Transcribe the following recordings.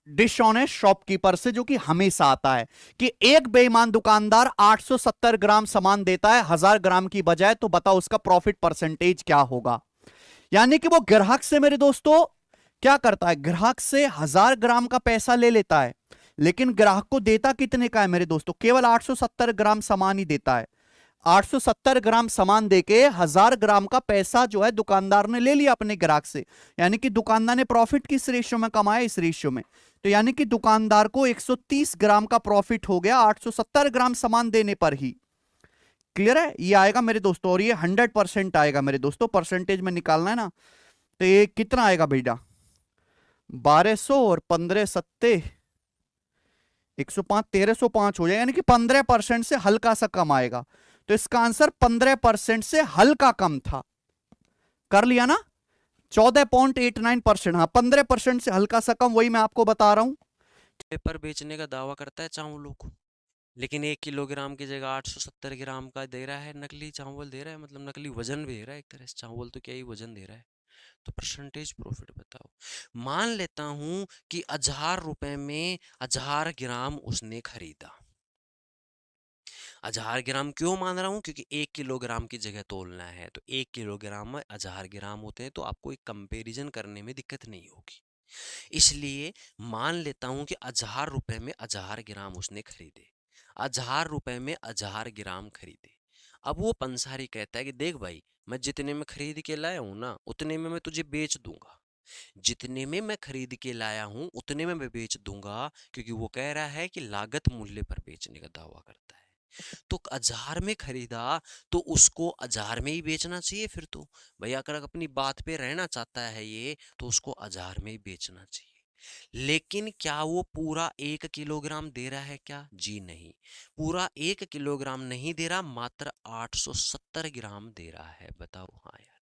Dishonest shopkeeper से, जो कि हमेशा आता है कि एक बेईमान दुकानदार 870 ग्राम सामान देता है 1000 ग्राम की बजाय, तो बताओ उसका प्रॉफिट परसेंटेज क्या होगा। यानी कि वो ग्राहक से मेरे दोस्तों क्या करता है, ग्राहक से 1000 ग्राम का पैसा ले लेता है, लेकिन ग्राहक को देता कितने का है मेरे दोस्तों, केवल 870 ग्राम सामान ही देता है। 870 ग्राम सामान देके 1000 ग्राम का पैसा जो है दुकानदार ने ले लिया अपने ग्राहक से। यानी कि दुकानदार ने प्रॉफिट किस रेशियो में कमाया, इस रेशियो में। तो यानी कि दुकानदार को 130 ग्राम का प्रॉफिट हो गया 870 ग्राम सामान देने पर ही। क्लियर है, ये आएगा मेरे दोस्तों, और ये 100% आएगा मेरे दोस्तों, परसेंटेज में निकालना है ना। तो ये कितना आएगा बेटा, 1200 और 15 सत्ते 105, 1305 हो जाएगा, यानी कि 15% से हल्का सा कम आएगा। तो इसका आंसर 15% से हल्का कम था। कर लिया ना, 14.89%। हाँ, 15% से हल्का सा कम, वही मैं आपको बता रहा हूं। पेपर बेचने का दावा करता है चावलों को, लेकिन 1 किलोग्राम की जगह 870 ग्राम का दे रहा है, नकली चावल दे रहा है, मतलब नकली वजन दे रहा है एक तरह से। चावल तो क्या ही वजन दे रहा है। तो परसेंटेज प्रॉफिट बताओ। मान लेता हूं कि 1000 रुपए में 1000 ग्राम उसने खरीदा। 1000 ग्राम क्यों मान रहा हूं, क्योंकि 1 किलोग्राम की जगह तोलना है, तो 1 किलोग्राम में 1000 ग्राम होते हैं, तो आपको एक कंपैरिजन करने में दिक्कत नहीं होगी। इसलिए मान लेता हूं कि 1000 रुपए में 1000 ग्राम उसने खरीदे। 1000 रुपए में 1000 ग्राम खरीदे। अब वो पंसारी कहता है कि देख भाई, मैं जितने में खरीद के लाया हूं ना, उतने में मैं तुझे बेच दूंगा। जितने में मैं खरीद के लाया हूं उतने में मैं बेच दूंगा, क्योंकि वो कह रहा है कि लागत मूल्य पर बेचने का दावा करता है। तो 1000 में खरीदा, तो उसको 1000 में ही बेचना चाहिए फिर तो। भैया अगर अपनी बात पे रहना चाहता है ये, तो उसको 1000 में ही बेचना चाहिए। लेकिन क्या वो पूरा 1 किलोग्राम दे रहा है क्या? जी नहीं, पूरा 1 किलोग्राम नहीं दे रहा, मात्र 870 ग्राम दे रहा है। बताओ। हाँ यार,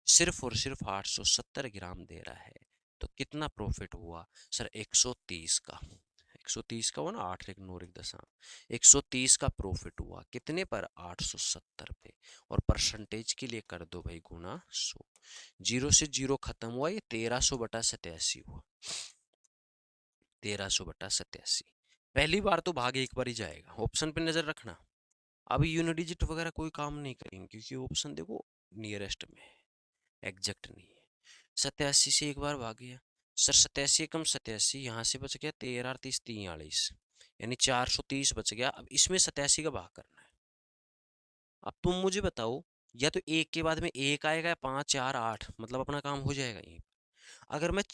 सिर्फ और सिर्फ 870 ग्राम दे रहा है। तो कितना प्रॉफिट हुआ सर? 130 का। 130 का हुआ ना, 8 1 9 1 10, 130 का प्रॉफिट हुआ कितने पर? 870 पे। और परसेंटेज के लिए कर दो भाई गुना 100। 0 से 0 खत्म हुआ, ये 1300/87 हुआ। 1300/87। पहली बार तो भाग एक बार ही जाएगा, ऑप्शन पे नजर रखना। अभी यूनिट डिजिट वगैरह कोई काम नहीं करेंगे, क्योंकि ऑप्शन देखो नियरेस्ट में है, एग्जैक्ट नहीं है। 87 से एक बार भाग गया सर, 87 कम 87, यहाँ से बच गया 13 30 43, यानी 430 बच गया। अब इसमें 87 का भाग करना है। अब तुम मुझे बताओ, या तो एक के बाद में एक आएगा, या 5 4 8, मतलब अपना काम हो जाएगा यहीं। अगर मैं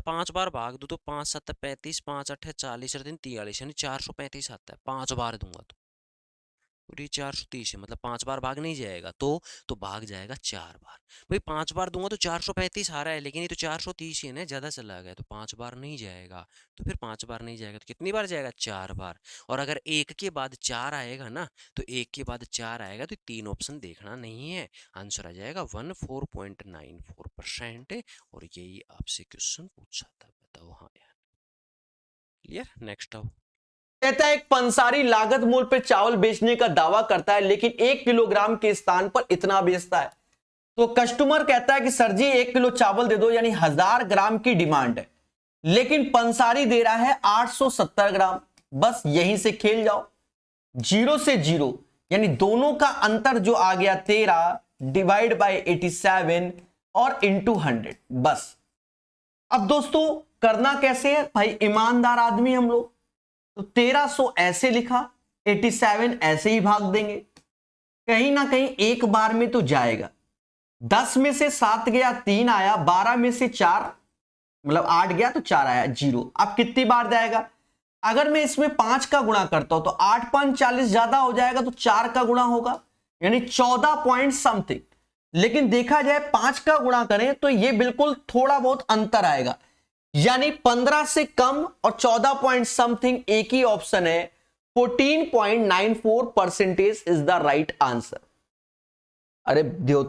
5 बार भाग दूं, तो 5 7 35, 5 8 40 और 3 43, यानी 435 आता है 5 बार दूंगा तो। और ये 430 है, मतलब 5 बार भाग नहीं जाएगा, तो भाग जाएगा 4 बार। भाई 5 बार दूंगा तो 435 आ रहा है, लेकिन ये तो 430 ही है ना, ज्यादा चला गया, तो 5 बार नहीं जाएगा। तो फिर 5 बार नहीं जाएगा तो कितनी बार जाएगा? 4 बार। और अगर एक के बाद 4 आएगा ना, तो एक के बाद 4 आएगा, तो 3 ऑप्शन देखना नहीं है, आंसर आ जाएगा 14.94%। और यही आपसे क्वेश्चन पूछा था। बताओ। हाँ यार, क्लियर? नेक्स्ट आओ। कहता है एक पंसारी लागत मूल्य पे चावल बेचने का दावा करता है, लेकिन 1 किलोग्राम के स्थान पर इतना बेचता है। तो कस्टमर कहता है कि सर जी 1 किलो चावल दे दो, यानी 1000 ग्राम की डिमांड है, लेकिन पंसारी दे रहा है 870 ग्राम। बस यहीं से खेल जाओ, 0 से 0, यानी दोनों का अंतर जो आ गया 13 डिवाइड बाय 87 और इंटू 100। बस अब दोस्तों करना कैसे है भाई, ईमानदार आदमी हम लोग। तो 1300 ऐसे लिखा, 87 ऐसे ही भाग देंगे, कहीं ना कहीं एक बार में तो जाएगा। 10 में से 7 गया 3 आया, 12 में से 4 मतलब 8 गया तो 4 आया 0। अब कितनी बार जाएगा? अगर मैं इसमें 5 का गुणा करता हूं तो 8 5 40 ज्यादा हो जाएगा, तो 4 का गुणा होगा, यानी 14 पॉइंट समथिंग। लेकिन देखा जाए 5 का गुणा करें तो यह बिल्कुल थोड़ा बहुत अंतर आएगा, यानी 15 से कम और 14 पॉइंट समथिंग एक ही ऑप्शन है। 14.94% इज द राइट आंसर। अरे देव